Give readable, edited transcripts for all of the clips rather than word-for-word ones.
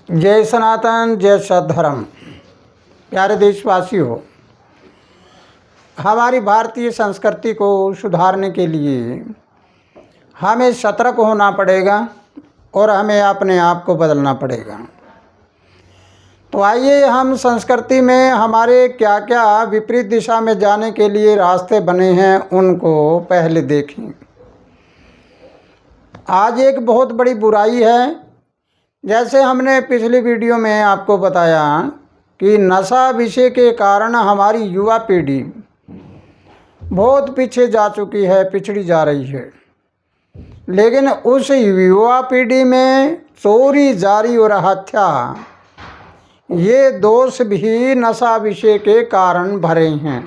जय सनातन, जय सद्धर्म। प्यारे देशवासियों, हमारी भारतीय संस्कृति को सुधारने के लिए हमें सतर्क होना पड़ेगा और हमें अपने आप को बदलना पड़ेगा। तो आइए हम संस्कृति में हमारे क्या क्या विपरीत दिशा में जाने के लिए रास्ते बने हैं उनको पहले देखें। आज एक बहुत बड़ी बुराई है, जैसे हमने पिछली वीडियो में आपको बताया कि नशा विषय के कारण हमारी युवा पीढ़ी बहुत पीछे जा चुकी है, पिछड़ी जा रही है। लेकिन उस युवा पीढ़ी में चोरी, जारी और हत्या, ये दोष भी नशा विषय के कारण भरे हैं।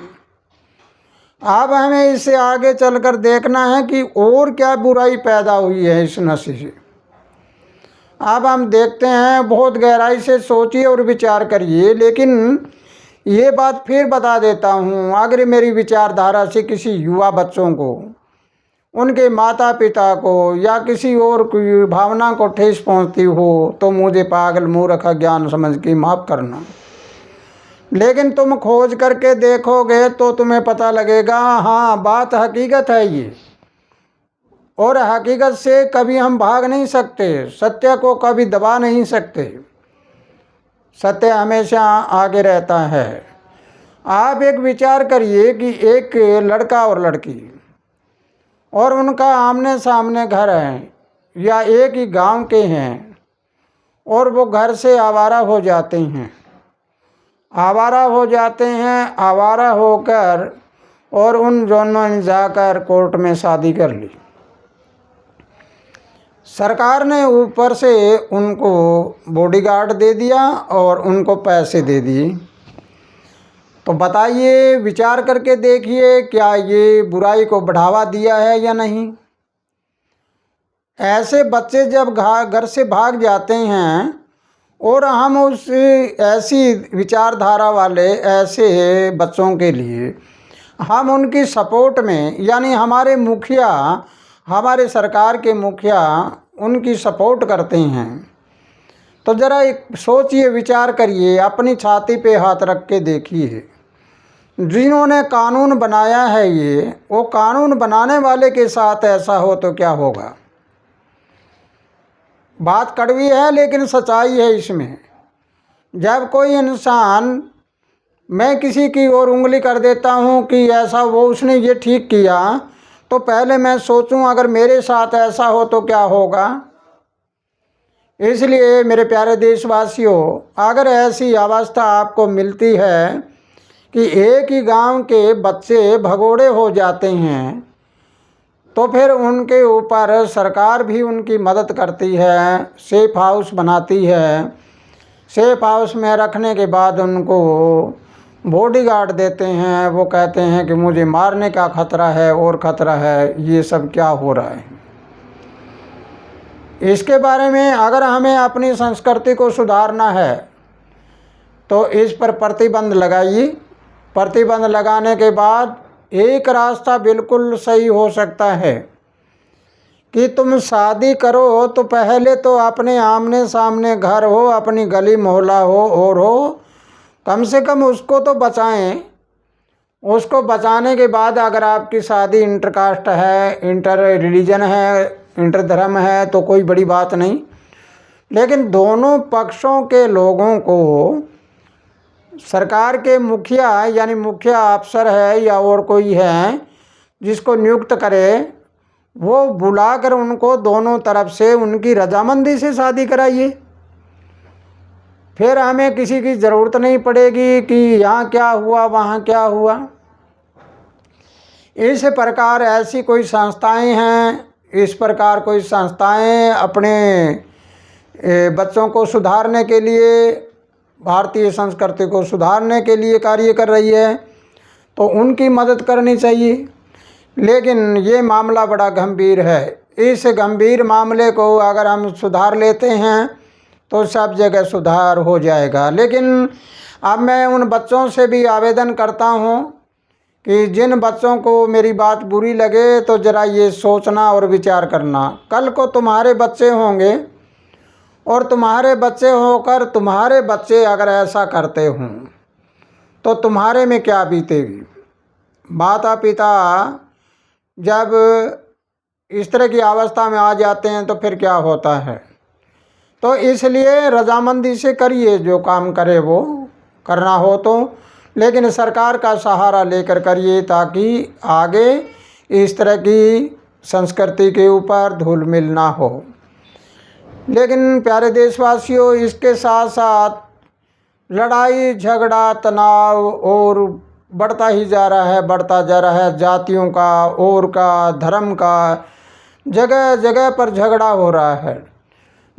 अब हमें इससे आगे चलकर देखना है कि और क्या बुराई पैदा हुई है इस नशे से। अब हम देखते हैं, बहुत गहराई से सोचिए और विचार करिए। लेकिन ये बात फिर बता देता हूँ, अगर मेरी विचारधारा से किसी युवा बच्चों को, उनके माता पिता को या किसी और की भावना को ठेस पहुँचती हो तो मुझे पागल, मूर्ख, ज्ञान समझ के माफ़ करना। लेकिन तुम खोज करके देखोगे तो तुम्हें पता लगेगा, हाँ बात हकीकत है ये, और हकीकत से कभी हम भाग नहीं सकते, सत्य को कभी दबा नहीं सकते, सत्य हमेशा आगे रहता है। आप एक विचार करिए कि एक लड़का और लड़की और उनका आमने सामने घर है या एक ही गांव के हैं और वो घर से आवारा हो जाते हैं। आवारा होकर और उन दोनों ने जाकर कोर्ट में शादी कर ली। सरकार ने ऊपर से उनको बॉडीगार्ड दे दिया और उनको पैसे दे दिए। तो बताइए, विचार करके देखिए, क्या ये बुराई को बढ़ावा दिया है या नहीं। ऐसे बच्चे जब घर से भाग जाते हैं और हम उस ऐसी विचारधारा वाले ऐसे बच्चों के लिए हम उनकी सपोर्ट में, यानी हमारे मुखिया, हमारे सरकार के मुखिया उनकी सपोर्ट करते हैं, तो ज़रा एक सोचिए, विचार करिए, अपनी छाती पे हाथ रख के देखिए। जिन्होंने कानून बनाया है ये, वो कानून बनाने वाले के साथ ऐसा हो तो क्या होगा। बात कड़वी है लेकिन सच्चाई है इसमें। जब कोई इंसान, मैं किसी की ओर उंगली कर देता हूँ कि ऐसा वो उसने ये ठीक किया, तो पहले मैं सोचूं अगर मेरे साथ ऐसा हो तो क्या होगा। इसलिए मेरे प्यारे देशवासियों, अगर ऐसी अवस्था आपको मिलती है कि एक ही गांव के बच्चे भगोड़े हो जाते हैं, तो फिर उनके ऊपर सरकार भी उनकी मदद करती है, सेफ हाउस बनाती है। सेफ हाउस में रखने के बाद उनको बॉडीगार्ड देते हैं। वो कहते हैं कि मुझे मारने का खतरा है और खतरा है। ये सब क्या हो रहा है, इसके बारे में अगर हमें अपनी संस्कृति को सुधारना है तो इस पर प्रतिबंध लगाइए। प्रतिबंध लगाने के बाद एक रास्ता बिल्कुल सही हो सकता है कि तुम शादी करो तो पहले तो अपने आमने सामने घर हो, अपनी गली मोहल्ला हो और हो, कम से कम उसको तो बचाएं। उसको बचाने के बाद अगर आपकी शादी इंटरकास्ट है, इंटर रिलीजन है, इंटर धर्म है, तो कोई बड़ी बात नहीं। लेकिन दोनों पक्षों के लोगों को सरकार के मुखिया, यानी मुखिया अफसर है या और कोई है जिसको नियुक्त करे, वो बुलाकर उनको दोनों तरफ से उनकी रजामंदी से शादी कराइए। फिर हमें किसी की ज़रूरत नहीं पड़ेगी कि यहाँ क्या हुआ, वहाँ क्या हुआ। इस प्रकार ऐसी कोई संस्थाएं हैं, इस प्रकार कोई संस्थाएं अपने बच्चों को सुधारने के लिए, भारतीय संस्कृति को सुधारने के लिए कार्य कर रही है, तो उनकी मदद करनी चाहिए। लेकिन ये मामला बड़ा गंभीर है। इस गंभीर मामले को अगर हम सुधार लेते हैं तो सब जगह सुधार हो जाएगा। लेकिन अब मैं उन बच्चों से भी आवेदन करता हूँ कि जिन बच्चों को मेरी बात बुरी लगे तो ज़रा ये सोचना और विचार करना। कल को तुम्हारे बच्चे होंगे और तुम्हारे बच्चे होकर तुम्हारे बच्चे अगर ऐसा करते हों तो तुम्हारे में क्या बीतेगी। माता पिता जब इस तरह की अवस्था में आ जाते हैं तो फिर क्या होता है। तो इसलिए रजामंदी से करिए, जो काम करे वो करना हो तो, लेकिन सरकार का सहारा लेकर करिए ताकि आगे इस तरह की संस्कृति के ऊपर धूल मिल ना हो। लेकिन प्यारे देशवासियों, इसके साथ साथ लड़ाई झगड़ा तनाव और बढ़ता ही जा रहा है, बढ़ता जा रहा है। जातियों का और का धर्म का जगह जगह पर झगड़ा हो रहा है।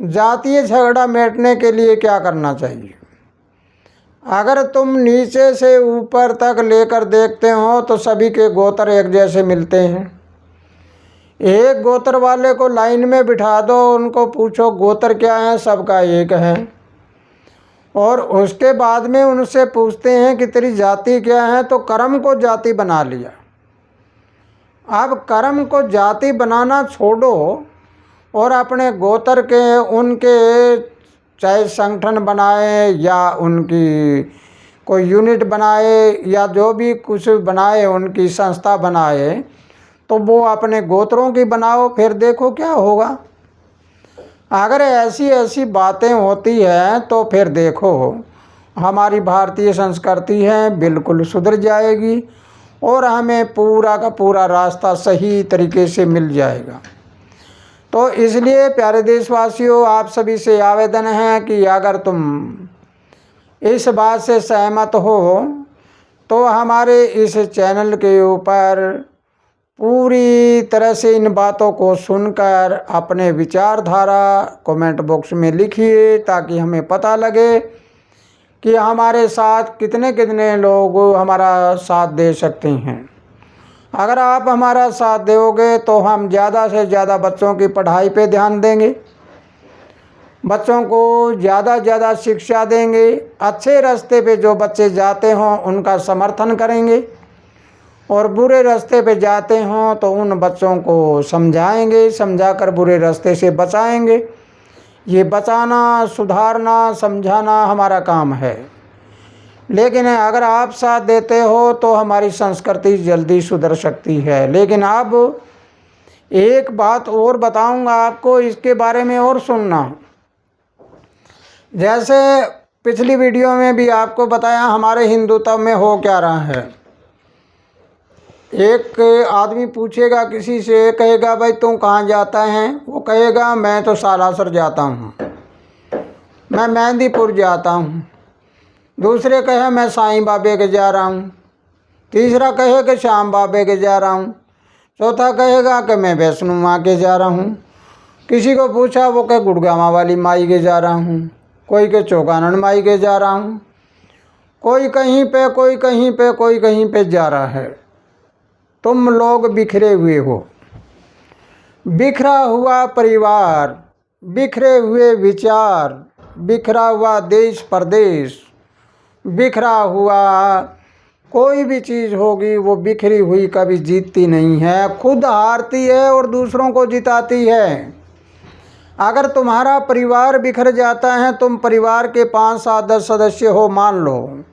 जातीय झगड़ा मिटने के लिए क्या करना चाहिए। अगर तुम नीचे से ऊपर तक लेकर देखते हो तो सभी के गोत्र एक जैसे मिलते हैं। एक गोत्र वाले को लाइन में बिठा दो, उनको पूछो गोत्र क्या है, सबका एक है। और उसके बाद में उनसे पूछते हैं कि तेरी जाति क्या है, तो कर्म को जाति बना लिया। अब कर्म को जाति बनाना छोड़ो और अपने गोत्र के उनके चाहे संगठन बनाए या उनकी कोई यूनिट बनाए या जो भी कुछ बनाए, उनकी संस्था बनाए, तो वो अपने गोत्रों की बनाओ, फिर देखो क्या होगा। अगर ऐसी ऐसी बातें होती हैं तो फिर देखो हमारी भारतीय संस्कृति है बिल्कुल सुधर जाएगी और हमें पूरा का पूरा रास्ता सही तरीके से मिल जाएगा। तो इसलिए प्यारे देशवासियों, आप सभी से आवेदन है कि अगर तुम इस बात से सहमत हो तो हमारे इस चैनल के ऊपर पूरी तरह से इन बातों को सुनकर अपने विचारधारा कमेंट बॉक्स में लिखिए, ताकि हमें पता लगे कि हमारे साथ कितने कितने लोग हमारा साथ दे सकते हैं। अगर आप हमारा साथ दोगे तो हम ज़्यादा से ज़्यादा बच्चों की पढ़ाई पे ध्यान देंगे, बच्चों को ज़्यादा शिक्षा देंगे, अच्छे रास्ते पे जो बच्चे जाते हों उनका समर्थन करेंगे और बुरे रास्ते पे जाते हों तो उन बच्चों को समझाएंगे, समझाकर बुरे रास्ते से बचाएंगे। ये बचाना, सुधारना, समझाना हमारा काम है। लेकिन अगर आप साथ देते हो तो हमारी संस्कृति जल्दी सुधर सकती है। लेकिन अब एक बात और बताऊंगा आपको, इसके बारे में और सुनना। जैसे पिछली वीडियो में भी आपको बताया हमारे हिंदुत्व में हो क्या रहा है। एक आदमी पूछेगा किसी से, कहेगा भाई तू कहाँ जाता है, वो कहेगा मैं तो सालासर जाता हूँ, मैं मेहंदीपुर जाता हूँ। दूसरे कहे मैं साईं बाबे के जा रहा हूँ। तीसरा कहे कि श्याम बाबे के जा रहा हूँ। चौथा कहेगा कि मैं वैष्णो माँ के जा रहा हूँ। किसी को पूछा वो कहे गुड़गामा वाली माई के जा रहा हूँ, कोई के चौकानन माई के जा रहा हूँ, कोई कहीं पे, कोई कहीं पे, कोई कहीं पे जा रहा है। तुम लोग बिखरे हुए हो, बिखरा हुआ परिवार, बिखरे हुए विचार, बिखरा हुआ देश प्रदेश, बिखरा हुआ कोई भी चीज़ होगी वो बिखरी हुई कभी जीतती नहीं है, खुद हारती है और दूसरों को जिताती है। अगर तुम्हारा परिवार बिखर जाता है, तुम परिवार के 5-7-10 सदस्य हो मान लो,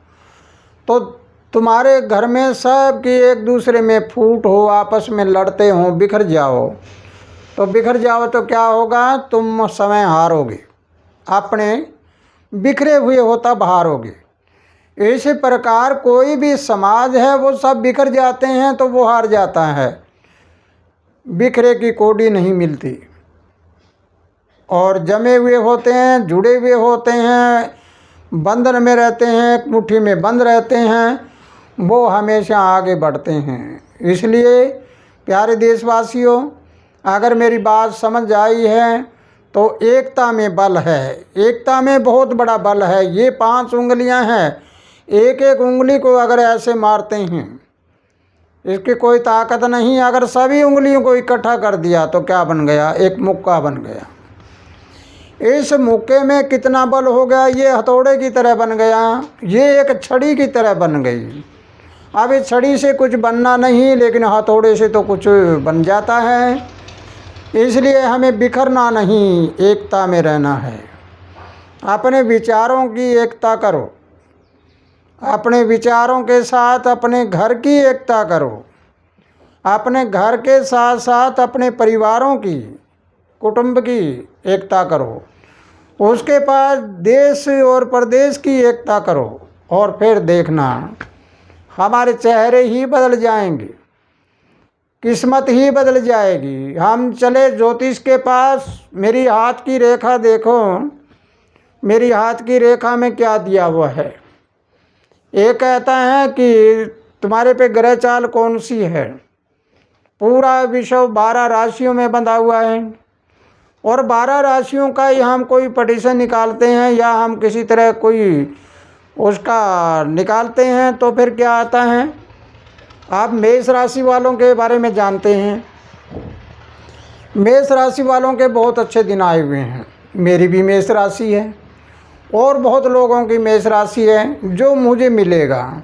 तो तुम्हारे घर में सब की एक दूसरे में फूट हो, आपस में लड़ते हो, बिखर जाओ तो क्या होगा, तुम समय हारोगे, अपने बिखरे हुए हो तब हारोगे। इसी प्रकार कोई भी समाज है वो सब बिखर जाते हैं तो वो हार जाता है। बिखरे की कौड़ी नहीं मिलती और जमे हुए होते हैं, जुड़े हुए होते हैं, बंधन में रहते हैं, एक मुट्ठी में बंद रहते हैं, वो हमेशा आगे बढ़ते हैं। इसलिए प्यारे देशवासियों, अगर मेरी बात समझ आई है तो एकता में बल है, एकता में बहुत बड़ा बल है। ये 5 उंगलियां हैं, एक एक उंगली को अगर ऐसे मारते हैं इसकी कोई ताकत नहीं। अगर सभी उंगलियों को इकट्ठा कर दिया तो क्या बन गया, एक मुक्का बन गया। इस मुक्के में कितना बल हो गया, ये हथौड़े की तरह बन गया, ये एक छड़ी की तरह बन गई। अब इस छड़ी से कुछ बनना नहीं, लेकिन हथौड़े से तो कुछ बन जाता है। इसलिए हमें बिखरना नहीं, एकता में रहना है। अपने विचारों की एकता करो, अपने विचारों के साथ अपने घर की एकता करो, अपने घर के साथ साथ अपने परिवारों की, कुटुंब की एकता करो, उसके पास देश और प्रदेश की एकता करो, और फिर देखना हमारे चेहरे ही बदल जाएंगे, किस्मत ही बदल जाएगी। हम चले ज्योतिष के पास, मेरी हाथ की रेखा देखो, मेरी हाथ की रेखा में क्या दिया हुआ है। ये कहता है कि तुम्हारे पे ग्रह चाल कौन सी है। पूरा विश्व 12 राशियों में बंधा हुआ है, और 12 राशियों का ही हम कोई पटिशन निकालते हैं या हम किसी तरह कोई उसका निकालते हैं तो फिर क्या आता है। आप मेष राशि वालों के बारे में जानते हैं। मेष राशि वालों के बहुत अच्छे दिन आए हुए हैं। मेरी भी मेष राशि है और बहुत लोगों की मेष राशि है। जो मुझे मिलेगा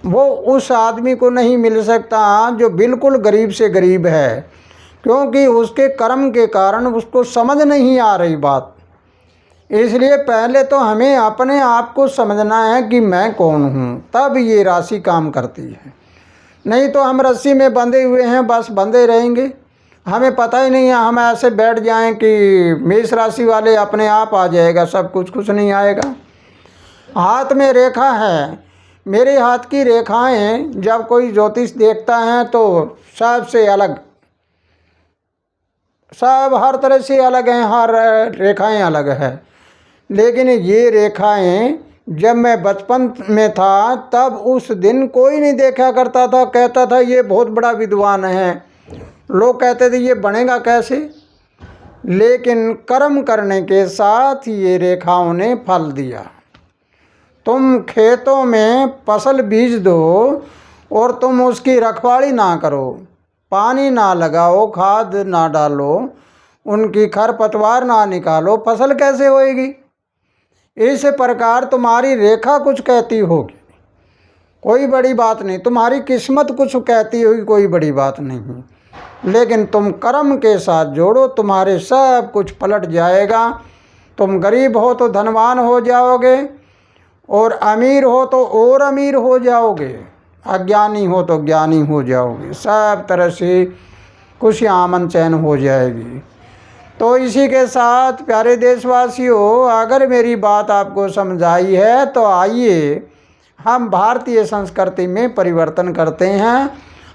वो उस आदमी को नहीं मिल सकता जो बिल्कुल गरीब से गरीब है, क्योंकि उसके कर्म के कारण उसको समझ नहीं आ रही बात। इसलिए पहले तो हमें अपने आप को समझना है कि मैं कौन हूँ, तब ये राशि काम करती है। नहीं तो हम रस्सी में बंधे हुए हैं, बस बंधे रहेंगे, हमें पता ही नहीं है। हम ऐसे बैठ जाएं कि मेष राशि वाले अपने आप आ जाएगा सब कुछ नहीं आएगा। हाथ में रेखा है, मेरे हाथ की रेखाएं जब कोई ज्योतिष देखता है तो सबसे अलग, सब हर तरह से अलग हैं, हर रेखाएं अलग है। लेकिन ये रेखाएं जब मैं बचपन में था तब उस दिन कोई नहीं देखा करता था, कहता था ये बहुत बड़ा विद्वान है, लोग कहते थे ये बनेगा कैसे। लेकिन कर्म करने के साथ ये रेखाओं ने फल दिया। तुम खेतों में फसल बीज दो और तुम उसकी रखवाली ना करो, पानी ना लगाओ, खाद ना डालो, उनकी खरपतवार ना निकालो, फसल कैसे होएगी। इस प्रकार तुम्हारी रेखा कुछ कहती होगी, कोई बड़ी बात नहीं। तुम्हारी किस्मत कुछ कहती होगी, कोई बड़ी बात नहीं। लेकिन तुम कर्म के साथ जोड़ो, तुम्हारे सब कुछ पलट जाएगा। तुम गरीब हो तो धनवान हो जाओगे, और अमीर हो तो और अमीर हो जाओगे, अज्ञानी हो तो ज्ञानी हो जाओगे। सब तरह से खुशियाँ अमन चैन हो जाएगी। तो इसी के साथ प्यारे देशवासियों, अगर मेरी बात आपको समझ आई है तो आइए हम भारतीय संस्कृति में परिवर्तन करते हैं।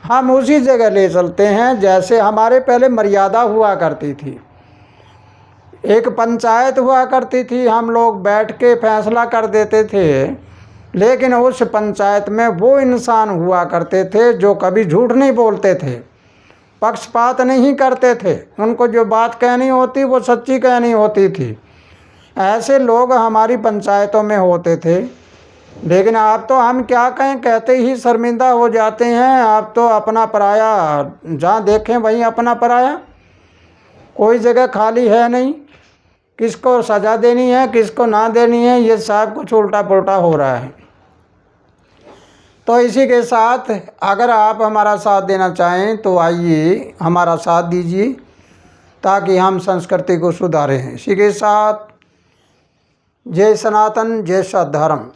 हम उसी जगह ले चलते हैं जैसे हमारे पहले मर्यादा हुआ करती थी। एक पंचायत हुआ करती थी, हम लोग बैठ के फैसला कर देते थे। लेकिन उस पंचायत में वो इंसान हुआ करते थे जो कभी झूठ नहीं बोलते थे, पक्षपात नहीं करते थे, उनको जो बात कहनी होती वो सच्ची कहनी होती थी। ऐसे लोग हमारी पंचायतों में होते थे। लेकिन अब तो हम क्या कहें, कहते ही शर्मिंदा हो जाते हैं। अब तो अपना पराया, जहाँ देखें वहीं अपना पराया, कोई जगह खाली है नहीं। किसको सज़ा देनी है, किसको ना देनी है, ये सब कुछ उल्टा पुल्टा हो रहा है। तो इसी के साथ अगर आप हमारा साथ देना चाहें तो आइए हमारा साथ दीजिए, ताकि हम संस्कृति को सुधारें। इसी के साथ जय सनातन, जय सद्धर्म।